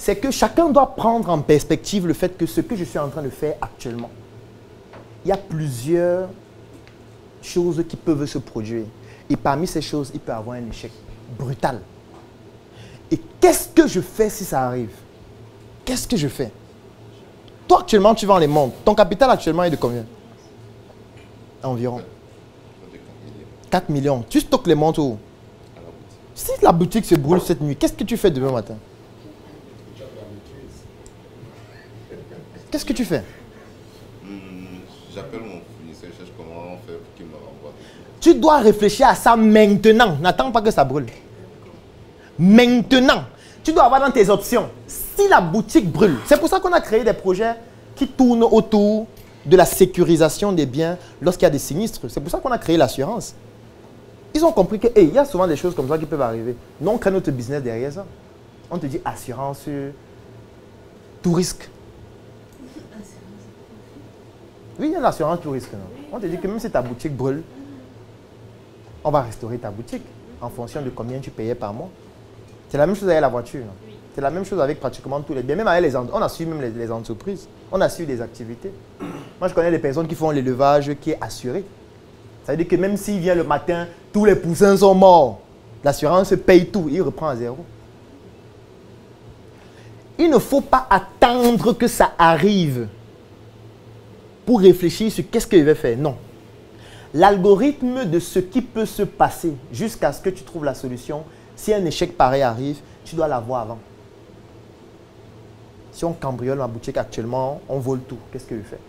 c'est que chacun doit prendre en perspective le fait que ce que je suis en train de faire actuellement, il y a plusieurs choses qui peuvent se produire. Et parmi ces choses, il peut y avoir un échec brutal. Et qu'est-ce que je fais si ça arrive? Qu'est-ce que je fais? Toi, actuellement, tu vends les montres. Ton capital actuellement est de combien? Environ 4 millions. Tu stockes les montres où? Si la boutique se brûle cette nuit, qu'est-ce que tu fais demain matin? Qu'est-ce que tu fais? J'appelle mon fournisseur, je cherche comment faire pour qu'il me renvoie. Tu dois réfléchir à ça maintenant. N'attends pas que ça brûle. Maintenant. Tu dois avoir dans tes options. Si la boutique brûle, c'est pour ça qu'on a créé des projets qui tournent autour de la sécurisation des biens lorsqu'il y a des sinistres. C'est pour ça qu'on a créé l'assurance. Ils ont compris qu'il y a souvent des choses comme ça qui peuvent arriver. Nous, on crée notre business derrière ça. On te dit assurance, tout risque. Oui, il y a l'assurance tout risque. On te dit que même si ta boutique brûle, on va restaurer ta boutique en fonction de combien tu payais par mois. C'est la même chose avec la voiture. C'est la même chose avec pratiquement tous les biens. Même avec les entreprises. On assure même les entreprises. On assure des activités. Moi, je connais des personnes qui font l'élevage qui est assuré. Ça veut dire que même s'il vient le matin, tous les poussins sont morts. L'assurance paye tout. Il reprend à zéro. Il ne faut pas attendre que ça arrive pour réfléchir sur qu'est-ce que je vais faire. Non. L'algorithme de ce qui peut se passer jusqu'à ce que tu trouves la solution, si un échec pareil arrive, tu dois l'avoir avant. Si on cambriole ma boutique actuellement, on vole tout, qu'est-ce que je fais?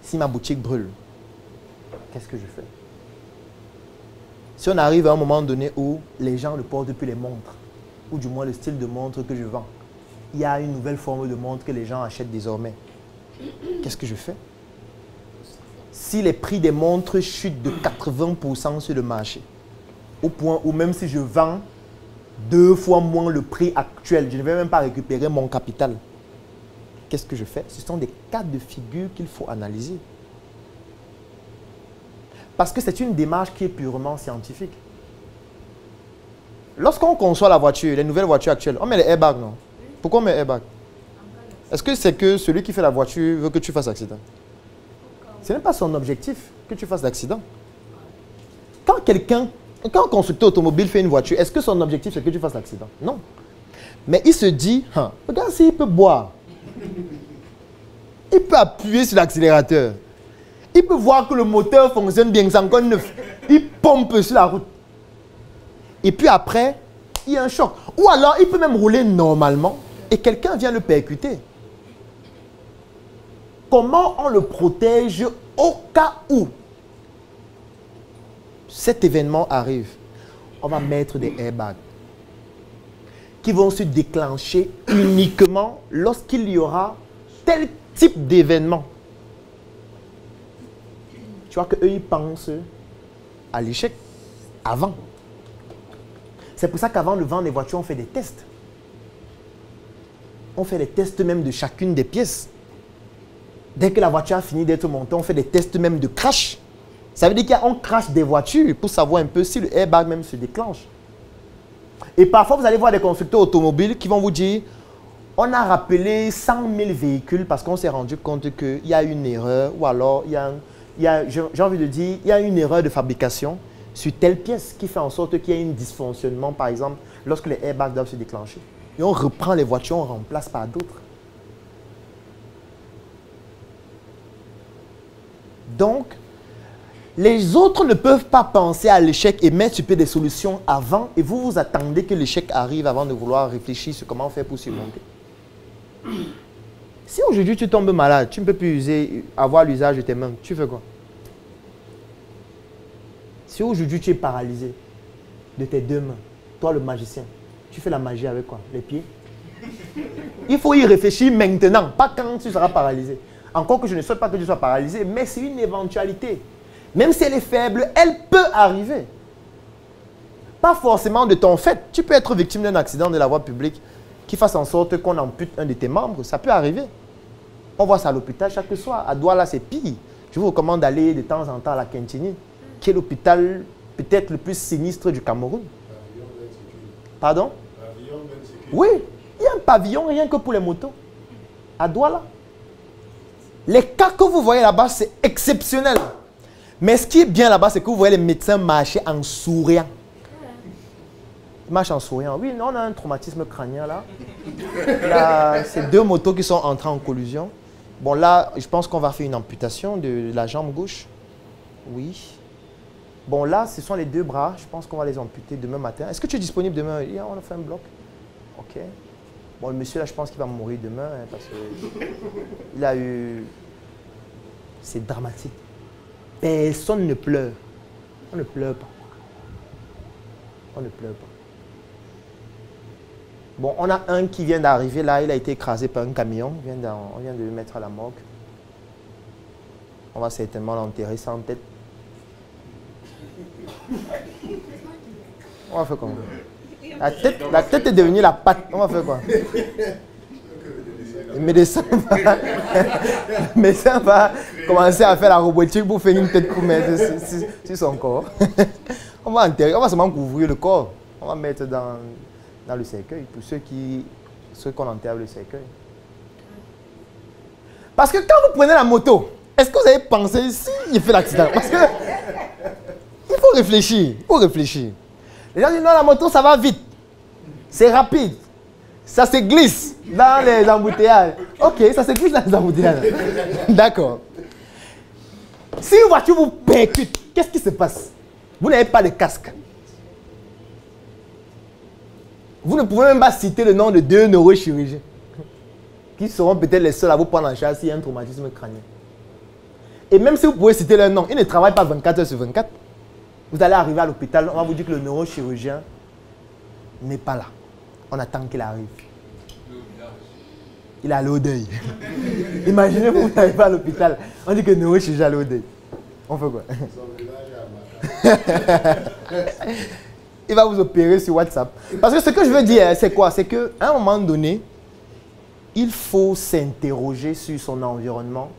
Si ma boutique brûle, qu'est-ce que je fais? Si on arrive à un moment donné où les gens ne portent plus les montres, ou du moins le style de montre que je vends, il y a une nouvelle forme de montre que les gens achètent désormais, qu'est-ce que je fais? Si les prix des montres chutent de 80% sur le marché, au point où même si je vends 2 fois moins le prix actuel, je ne vais même pas récupérer mon capital. Qu'est-ce que je fais? Ce sont des cas de figure qu'il faut analyser. Parce que c'est une démarche qui est purement scientifique. Lorsqu'on conçoit la voiture, les nouvelles voitures actuelles, on met les airbags, non? Pourquoi on met les airbags? Est-ce que c'est que celui qui fait la voiture veut que tu fasses accident? Ce n'est pas son objectif que tu fasses l'accident. Quand un constructeur automobile fait une voiture, est-ce que son objectif c'est que tu fasses l'accident? Non. Mais il se dit, regarde s'il peut boire. Il peut appuyer sur l'accélérateur. Il peut voir que le moteur fonctionne bien, c'est encore neuf. Il pompe sur la route. Et puis après, il y a un choc. Ou alors, il peut même rouler normalement et quelqu'un vient le percuter. Comment on le protège au cas où cet événement arrive? On va mettre des airbags qui vont se déclencher uniquement lorsqu'il y aura tel type d'événement. Tu vois qu'eux, ils pensent à l'échec avant. C'est pour ça qu'avant de vendre les voitures, on fait des tests. On fait des tests même de chacune des pièces. Dès que la voiture a fini d'être montée, on fait des tests même de crash. Ça veut dire qu'on crache des voitures pour savoir un peu si le airbag même se déclenche. Et parfois, vous allez voir des constructeurs automobiles qui vont vous dire on a rappelé 100 000 véhicules parce qu'on s'est rendu compte qu'il y a une erreur ou alors j'ai envie de dire, il y a une erreur de fabrication sur telle pièce qui fait en sorte qu'il y ait un dysfonctionnement, par exemple, lorsque les airbags doivent se déclencher. Et on reprend les voitures, on remplace par d'autres. Donc, les autres ne peuvent pas penser à l'échec et mettre sur pied des solutions avant et vous vous attendez que l'échec arrive avant de vouloir réfléchir sur comment faire pour surmonter. Si aujourd'hui tu tombes malade, tu ne peux plus avoir l'usage de tes mains, tu fais quoi? Si aujourd'hui tu es paralysé de tes 2 mains, toi le magicien, tu fais la magie avec quoi? Les pieds? Il faut y réfléchir maintenant, pas quand tu seras paralysé. Encore que je ne souhaite pas que tu sois paralysé, mais c'est une éventualité. Même si elle est faible, elle peut arriver. Pas forcément de ton fait. Tu peux être victime d'un accident de la voie publique qui fasse en sorte qu'on ampute un de tes membres. Ça peut arriver. On voit ça à l'hôpital chaque soir. À Douala, c'est pire. Je vous recommande d'aller de temps en temps à la Kintini, qui est l'hôpital peut-être le plus sinistre du Cameroun. Pardon? Oui, il y a un pavillon rien que pour les motos. À Douala. Les cas que vous voyez là-bas, c'est exceptionnel. Mais ce qui est bien là-bas, c'est que vous voyez les médecins marcher en souriant. Ils marchent en souriant. Oui, non, on a un traumatisme crânien là. Là, c'est 2 motos qui sont entrées en collision. Bon, là, je pense qu'on va faire une amputation de la jambe gauche. Oui. Bon, là, ce sont les 2 bras. Je pense qu'on va les amputer demain matin. Est-ce que tu es disponible demain? Yeah, on a fait un bloc. Ok. Bon, le monsieur là, je pense qu'il va mourir demain hein, parce qu'il a eu... C'est dramatique. Personne ne pleure. On ne pleure pas. On ne pleure pas. Bon, on a un qui vient d'arriver là, il a été écrasé par un camion. On vient de le mettre à la morgue. On va certainement l'enterrer sans tête. On va faire comment? La tête est devenue la patte. On va faire quoi? Le médecin va commencer à faire la robotique pour faire une tête pour mettre sur son corps. On va enterrer, on va seulement couvrir le corps. On va mettre dans le cercueil pour ceux qu'on enterre le cercueil. Parce que quand vous prenez la moto, est-ce que vous avez pensé si il fait l'accident? Parce que il faut réfléchir, il faut réfléchir. Les gens disent non, la moto ça va vite, c'est rapide, ça se glisse dans les embouteillages. Ok, ça se glisse dans les embouteillages. D'accord. Si une voiture vous percute, qu'est-ce qui se passe? Vous n'avez pas de casque. Vous ne pouvez même pas citer le nom de 2 neurochirurgiens qui seront peut-être les seuls à vous prendre en charge s'il y a un traumatisme crânien. Et même si vous pouvez citer leur nom, ils ne travaillent pas 24 heures sur 24. Vous allez arriver à l'hôpital, on va vous dire que le neurochirurgien n'est pas là. On attend qu'il arrive. Il est allé au deuil. Imaginez vous arrivez à l'hôpital, on dit que le neurochirurgien est allé au deuil. On fait quoi? Il va vous opérer sur WhatsApp. Parce que ce que je veux dire, c'est quoi? C'est qu'à un moment donné, il faut s'interroger sur son environnement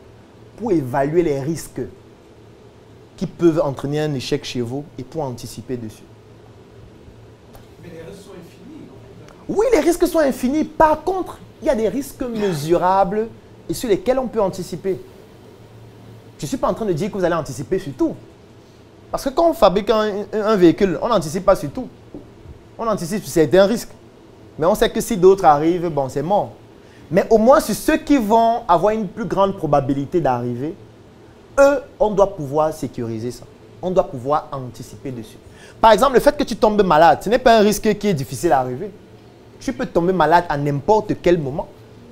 pour évaluer les risques qui peuvent entraîner un échec chez vous et pour anticiper dessus. Mais les risques sont infinis. Oui, les risques sont infinis. Par contre, il y a des risques mesurables et sur lesquels on peut anticiper. Je ne suis pas en train de dire que vous allez anticiper sur tout. Parce que quand on fabrique un véhicule, on n'anticipe pas sur tout. On anticipe sur certains risques. Mais on sait que si d'autres arrivent, bon, c'est mort. Mais au moins sur ceux qui vont avoir une plus grande probabilité d'arriver, eux, on doit pouvoir sécuriser ça. On doit pouvoir anticiper dessus. Par exemple, le fait que tu tombes malade, ce n'est pas un risque qui est difficile à arriver. Tu peux tomber malade à n'importe quel moment.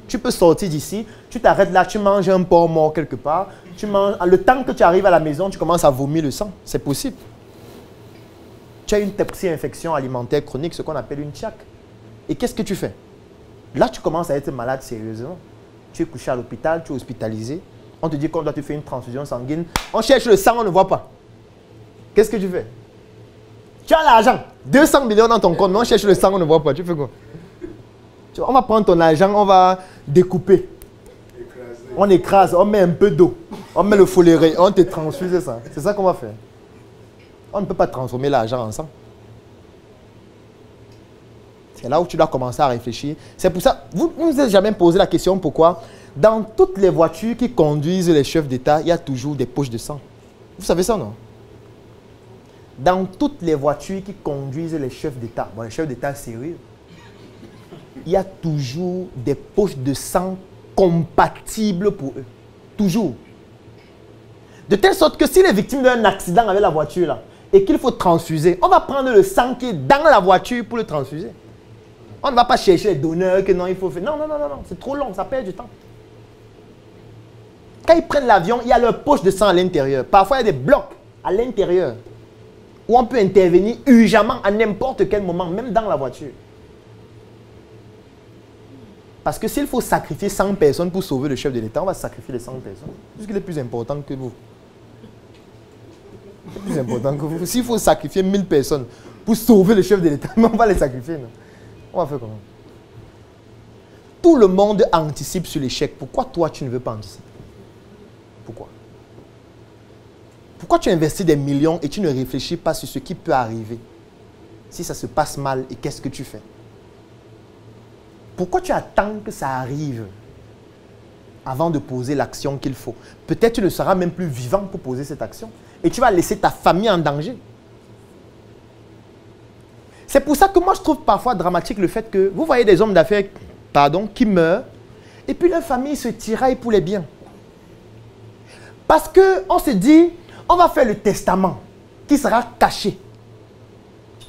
Tu peux sortir d'ici, tu t'arrêtes là, tu manges un porc mort quelque part. Tu manges, le temps que tu arrives à la maison, tu commences à vomir le sang. C'est possible. Tu as une infection alimentaire chronique, ce qu'on appelle une TIAC. Et qu'est-ce que tu fais? Là, tu commences à être malade sérieusement. Tu es couché à l'hôpital, tu es hospitalisé. On te dit qu'on doit te faire une transfusion sanguine. On cherche le sang, on ne voit pas. Qu'est-ce que tu fais? Tu as l'argent. 200 millions dans ton compte, mais on cherche le sang, on ne voit pas. Tu fais quoi? On va prendre ton argent, on va découper. On écrase, on met un peu d'eau. On met le foléré, on te transfuse ça. C'est ça qu'on va faire. On ne peut pas transformer l'argent en sang. C'est là où tu dois commencer à réfléchir. C'est pour ça, vous ne vous êtes jamais posé la question pourquoi dans toutes les voitures qui conduisent les chefs d'État, il y a toujours des poches de sang. Vous savez ça, non? Dans toutes les voitures qui conduisent les chefs d'État, bon, les chefs d'État sérieux, il y a toujours des poches de sang compatibles pour eux. Toujours. De telle sorte que s'il est victime d'un accident avec la voiture là, et qu'il faut transfuser, on va prendre le sang qui est dans la voiture pour le transfuser. On ne va pas chercher les donneurs que non, il faut faire. Non, non, non, non, non. C'est trop long, ça perd du temps. Quand ils prennent l'avion, il y a leur poche de sang à l'intérieur. Parfois, il y a des blocs à l'intérieur où on peut intervenir urgemment à n'importe quel moment, même dans la voiture. Parce que s'il faut sacrifier 100 personnes pour sauver le chef de l'État, on va sacrifier les 100 personnes. Puisqu'il est plus important que vous. Il est plus important que vous. S'il faut sacrifier 1000 personnes pour sauver le chef de l'État, on va les sacrifier. Non? On va faire comment? Tout le monde anticipe sur l'échec. Pourquoi toi, tu ne veux pas anticiper? Pourquoi? Pourquoi tu investis des millions et tu ne réfléchis pas sur ce qui peut arriver? Si ça se passe mal, et qu'est-ce que tu fais? pourquoi tu attends que ça arrive avant de poser l'action qu'il faut? Peut-être tu ne seras même plus vivant pour poser cette action. Et tu vas laisser ta famille en danger. C'est pour ça que moi je trouve parfois dramatique le fait que vous voyez des hommes d'affaires qui meurent et puis leur famille se tiraille pour les biens. Parce qu'on se dit, on va faire le testament qui sera caché.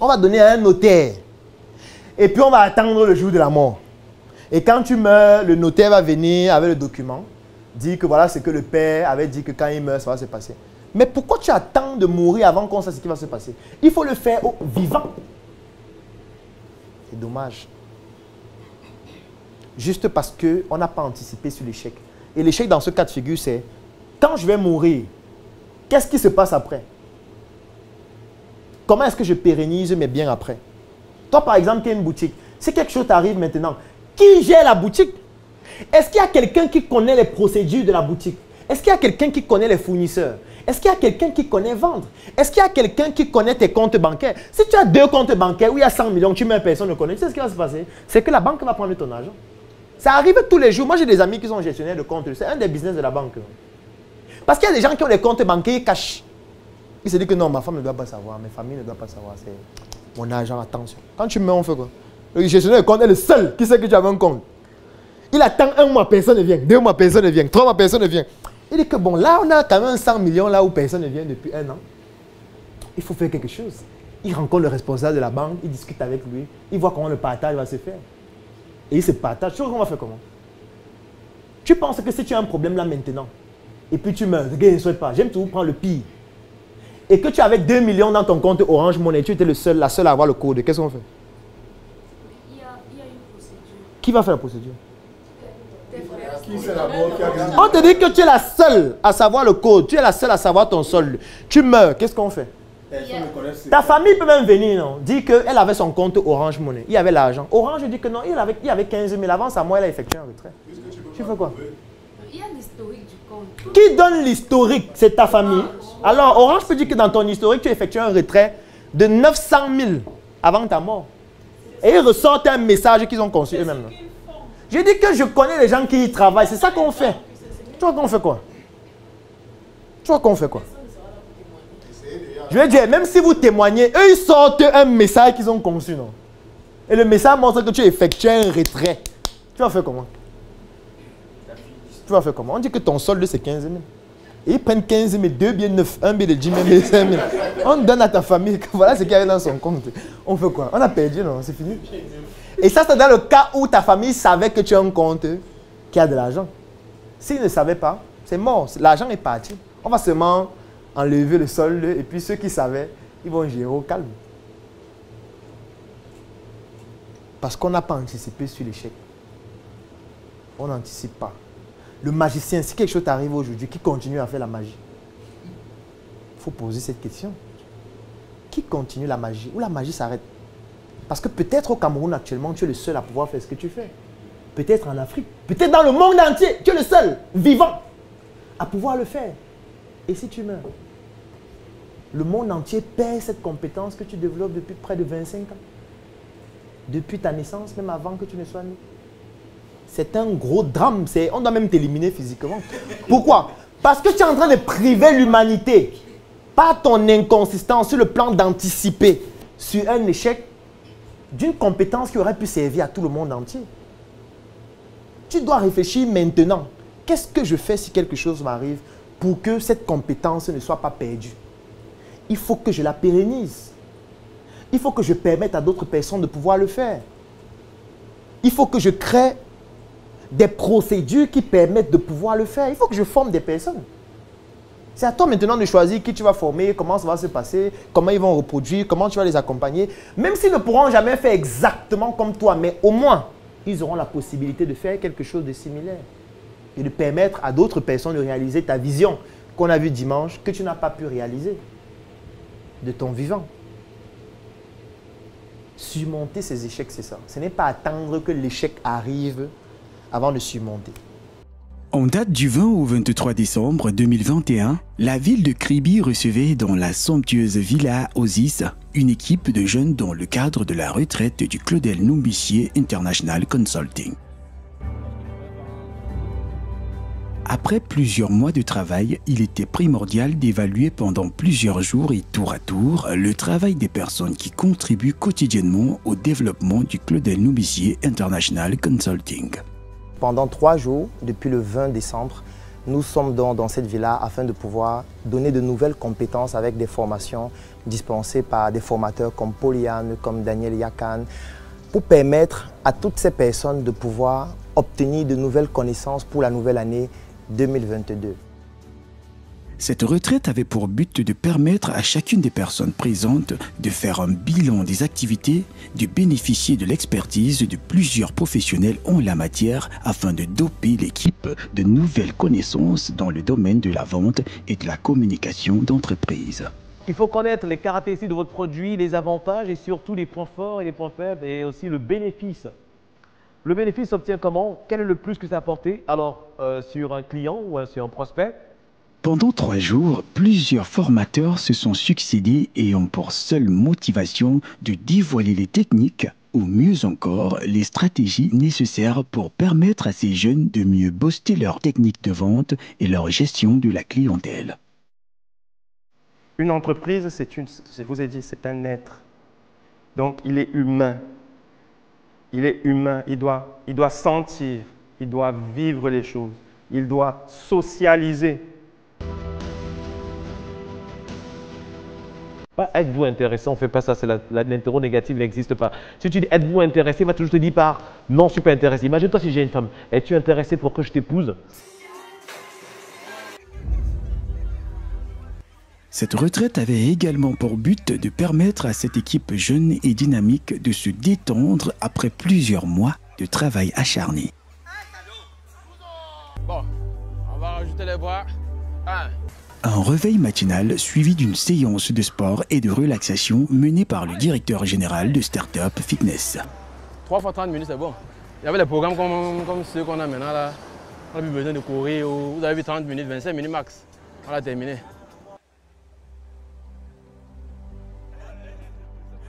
On va donner à un notaire. Et puis on va attendre le jour de la mort. Et quand tu meurs, le notaire va venir avec le document, dire que voilà ce que le père avait dit que quand il meurt, ça va se passer. Mais pourquoi tu attends de mourir avant qu'on sache ce qui va se passer? Il faut le faire au vivant. C'est dommage. Juste parce qu'on n'a pas anticipé sur l'échec. Et l'échec dans ce cas de figure, c'est quand je vais mourir, qu'est-ce qui se passe après? Comment est-ce que je pérennise mes biens après? Toi, par exemple, qui as une boutique, si quelque chose t'arrive maintenant, qui gère la boutique? Est-ce qu'il y a quelqu'un qui connaît les procédures de la boutique? Est-ce qu'il y a quelqu'un qui connaît les fournisseurs? Est-ce qu'il y a quelqu'un qui connaît vendre? Est-ce qu'il y a quelqu'un qui connaît tes comptes bancaires? Si tu as 2 comptes bancaires où il y a 100 millions, tu mets personne ne connaît, tu sais ce qui va se passer? C'est que la banque va prendre ton argent. Ça arrive tous les jours. Moi, j'ai des amis qui sont gestionnaires de comptes. C'est un des business de la banque. Parce qu'il y a des gens qui ont des comptes bancaires, ils cachent. Ils se disent que non, ma femme ne doit pas savoir, ma famille ne doit pas savoir. C'est mon argent, attention. Quand tu meurs, on fait quoi? Le gestionnaire de compte est le seul qui sait que tu as un compte. Il attend 1 mois, personne ne vient. 2 mois, personne ne vient. 3 mois, personne ne vient. Il dit que bon, là, on a quand même 100 millions là où personne ne vient depuis 1 an. Il faut faire quelque chose. Il rencontre le responsable de la banque, il discute avec lui, il voit comment le partage va se faire. Et il se partage. Tu vois qu'on va faire comment? Tu penses que si tu as un problème là maintenant, et puis tu meurs, le gars ne souhaite pas, j'aime toujours prendre le pire. Et que tu avais 2 millions dans ton compte Orange Money, tu étais la seule à avoir le code, qu'est-ce qu'on fait? Il y a une procédure. Qui va faire la procédure? Qui c'est d'abord qui a gagné? On te dit que tu es la seule à savoir le code, tu es la seule à savoir ton solde. Tu meurs, qu'est-ce qu'on fait? Personne ne connaît ce- Ta famille peut même venir, non? Dire qu'elle avait son compte Orange Money, il y avait l'argent. Orange dit que non, il y avait 15 000 avant, à moi, elle a effectué un retrait. Tu fais quoi? Il y a l'historique du compte. Qui donne l'historique? C'est ta famille. Alors, Orange peut dire que dans ton historique, tu as effectué un retrait de 900 000 avant ta mort. Et ils ressortent un message qu'ils ont conçu eux-mêmes. Je dis que je connais les gens qui y travaillent. C'est ça qu'on fait. Tu vois qu'on fait quoi? Tu vois qu'on fait quoi? Je vais dire, même si vous témoignez, eux, ils sortent un message qu'ils ont conçu, non? Et le message montre que tu as effectué un retrait. Tu vas faire comment? Tu vas faire comment? On dit que ton solde, c'est 15 000. Et ils prennent 15 000, 2 billets neufs, 1 billet de 10 000, 5 000. On donne à ta famille que voilà ce qu'il y avait dans son compte. On fait quoi? On a perdu, non? C'est fini. Et ça, c'est dans le cas où ta famille savait que tu as un compte qui a de l'argent. S'ils ne savaient pas, c'est mort. L'argent est parti. On va seulement enlever le solde et puis ceux qui savaient, ils vont gérer au calme. Parce qu'on n'a pas anticipé sur l'échec. On n'anticipe pas. Le magicien, si quelque chose t'arrive aujourd'hui, qui continue à faire la magie? Il faut poser cette question. Qui continue la magie? Ou la magie s'arrête? Parce que peut-être au Cameroun actuellement, tu es le seul à pouvoir faire ce que tu fais. Peut-être en Afrique, peut-être dans le monde entier, tu es le seul, vivant, à pouvoir le faire. Et si tu meurs? Le monde entier perd cette compétence que tu développes depuis près de 25 ans. Depuis ta naissance, même avant que tu ne sois né. C'est un gros drame. On doit même t'éliminer physiquement. Pourquoi? Parce que tu es en train de priver l'humanité par ton inconsistance sur le plan d'anticiper sur un échec d'une compétence qui aurait pu servir à tout le monde entier. Tu dois réfléchir maintenant. Qu'est-ce que je fais si quelque chose m'arrive pour que cette compétence ne soit pas perdue? Il faut que je la pérennise. Il faut que je permette à d'autres personnes de pouvoir le faire. Il faut que je crée des procédures qui permettent de pouvoir le faire. Il faut que je forme des personnes. C'est à toi maintenant de choisir qui tu vas former, comment ça va se passer, comment ils vont reproduire, comment tu vas les accompagner. Même s'ils ne pourront jamais faire exactement comme toi, mais au moins, ils auront la possibilité de faire quelque chose de similaire et de permettre à d'autres personnes de réaliser ta vision qu'on a vue dimanche, que tu n'as pas pu réaliser de ton vivant. Surmonter ces échecs, c'est ça. Ce n'est pas attendre que l'échec arrive avant de surmonter. En date du 20 au 23 décembre 2021, la ville de Kribi recevait dans la somptueuse Villa Osis une équipe de jeunes dans le cadre de la retraite du Claudel Numbissier International Consulting. Après plusieurs mois de travail, il était primordial d'évaluer pendant plusieurs jours et tour à tour le travail des personnes qui contribuent quotidiennement au développement du Claudel Numbissier International Consulting. Pendant 3 jours, depuis le 20 décembre, nous sommes dans cette villa afin de pouvoir donner de nouvelles compétences avec des formations dispensées par des formateurs comme Poliane, comme Daniel Yakan, pour permettre à toutes ces personnes de pouvoir obtenir de nouvelles connaissances pour la nouvelle année 2022. Cette retraite avait pour but de permettre à chacune des personnes présentes de faire un bilan des activités, de bénéficier de l'expertise de plusieurs professionnels en la matière afin de doper l'équipe de nouvelles connaissances dans le domaine de la vente et de la communication d'entreprise. Il faut connaître les caractéristiques de votre produit, les avantages et surtout les points forts et les points faibles et aussi le bénéfice. Le bénéfice s'obtient comment? Quel est le plus que ça apporte? Alors, sur un client ou sur un prospect? Pendant 3 jours, plusieurs formateurs se sont succédés et ont pour seule motivation de dévoiler les techniques ou mieux encore les stratégies nécessaires pour permettre à ces jeunes de mieux booster leur technique de vente et leur gestion de la clientèle. Une entreprise, je vous ai dit, c'est un être. Donc, il est humain. Il est humain, il doit sentir, il doit vivre les choses, il doit socialiser. Pas êtes-vous intéressé, on ne fait pas ça, c'est l'interro négative n'existe pas. Si tu dis êtes-vous intéressé, il va toujours te dire par non, je ne suis pas intéressé. Imagine-toi si j'ai une femme, es-tu intéressé pour que je t'épouse? Cette retraite avait également pour but de permettre à cette équipe jeune et dynamique de se détendre après plusieurs mois de travail acharné. Bon, on va rajouter les bras. Un réveil matinal suivi d'une séance de sport et de relaxation menée par le directeur général de Startup Fitness. 3 fois 30 minutes, c'est bon. Il y avait des programmes comme ceux qu'on a maintenant là. On n'a plus besoin de courir. Vous avez vu 30 minutes, 25 minutes max. On a terminé.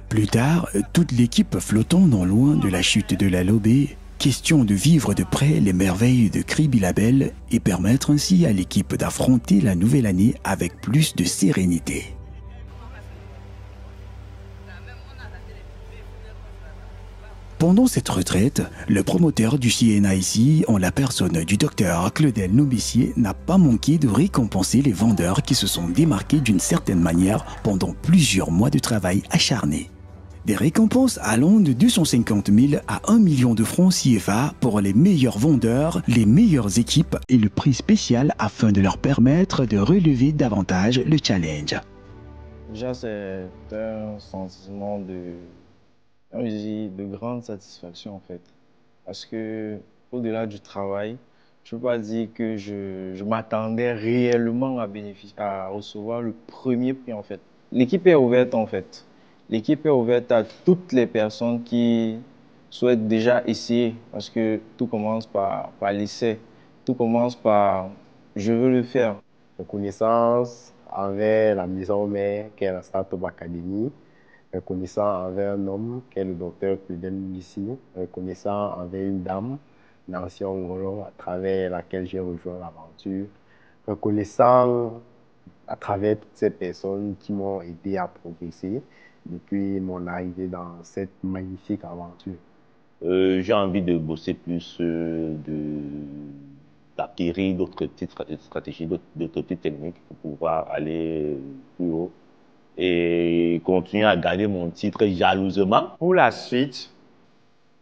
Plus tard, toute l'équipe flottant non loin de la chute de la Lobé, question de vivre de près les merveilles de Kribi Label et permettre ainsi à l'équipe d'affronter la nouvelle année avec plus de sérénité. Pendant cette retraite, le promoteur du CNIC, en la personne du docteur Claudel Numbissier, n'a pas manqué de récompenser les vendeurs qui se sont démarqués d'une certaine manière pendant plusieurs mois de travail acharné. Des récompenses allant de 250 000 à 1 million de francs CFA pour les meilleurs vendeurs, les meilleures équipes et le prix spécial afin de leur permettre de relever davantage le challenge. Déjà, c'est un sentiment de grande satisfaction en fait. Parce que au-delà du travail, je ne peux pas dire que je m'attendais réellement à recevoir le premier prix en fait. L'équipe est ouverte en fait. L'équipe est ouverte à toutes les personnes qui souhaitent déjà essayer parce que tout commence par l'essai. Tout commence par « je veux le faire ». Reconnaissance envers la maison mère qui est la Startup Academy. Reconnaissant envers un homme qui est le docteur Claudel Numbissier. Reconnaissant envers une dame, Nancy Ongolo, à travers laquelle j'ai rejoint l'aventure. Reconnaissant à travers toutes ces personnes qui m'ont aidé à progresser depuis mon arrivée dans cette magnifique aventure. J'ai envie de bosser plus, d'acquérir d'autres petites stratégies, d'autres petites techniques pour pouvoir aller plus haut et continuer à garder mon titre jalousement. Pour la suite,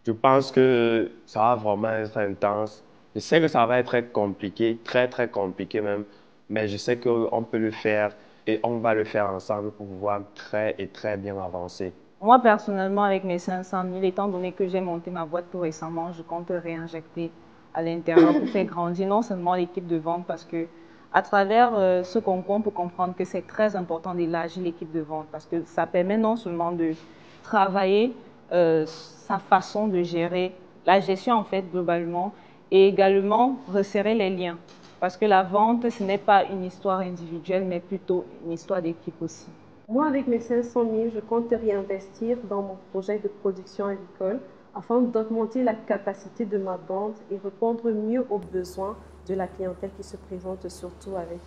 je pense que ça va vraiment être intense. Je sais que ça va être très compliqué, très compliqué même, mais je sais qu'on peut le faire. Et on va le faire ensemble pour pouvoir très bien avancer. Moi, personnellement, avec mes 500 000, étant donné que j'ai monté ma boîte tout récemment, je compte réinjecter à l'intérieur pour faire grandir non seulement l'équipe de vente, parce que à travers ce concours, on peut comprendre que c'est très important d'élargir l'équipe de vente, parce que ça permet non seulement de travailler sa façon de gérer la gestion, en fait, globalement, et également resserrer les liens. Parce que la vente, ce n'est pas une histoire individuelle, mais plutôt une histoire d'équipe aussi. Moi, avec mes 500 000, je compte réinvestir dans mon projet de production agricole afin d'augmenter la capacité de ma bande et répondre mieux aux besoins de la clientèle qui se présente, surtout avec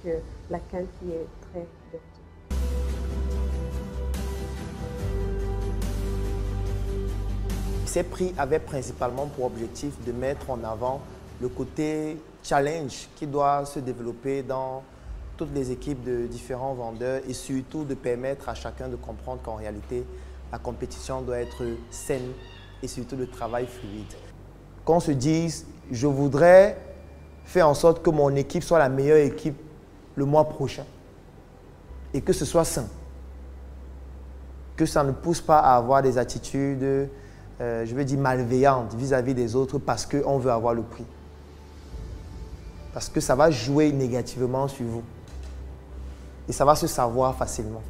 la canne qui est très verte. Ces prix avaient principalement pour objectif de mettre en avant le côté challenge qui doit se développer dans toutes les équipes de différents vendeurs et surtout de permettre à chacun de comprendre qu'en réalité, la compétition doit être saine et surtout le travail fluide. Qu'on se dise, je voudrais faire en sorte que mon équipe soit la meilleure équipe le mois prochain et que ce soit sain. Que ça ne pousse pas à avoir des attitudes, je veux dire, malveillantes vis-à-vis des autres parce qu'on veut avoir le prix. Parce que ça va jouer négativement sur vous. Et ça va se savoir facilement.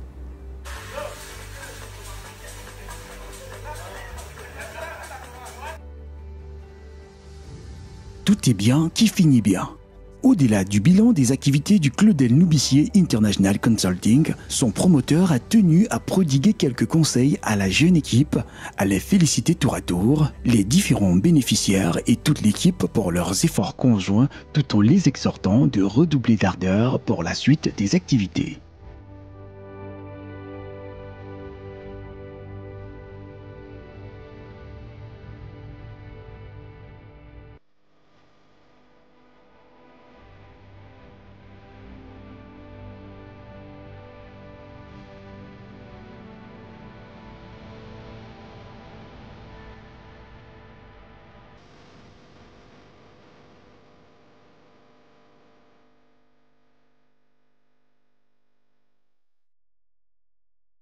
Tout est bien qui finit bien. Au-delà du bilan des activités du Claudel Noubissier International Consulting, son promoteur a tenu à prodiguer quelques conseils à la jeune équipe, à les féliciter tour à tour, les différents bénéficiaires et toute l'équipe pour leurs efforts conjoints, tout en les exhortant de redoubler d'ardeur pour la suite des activités.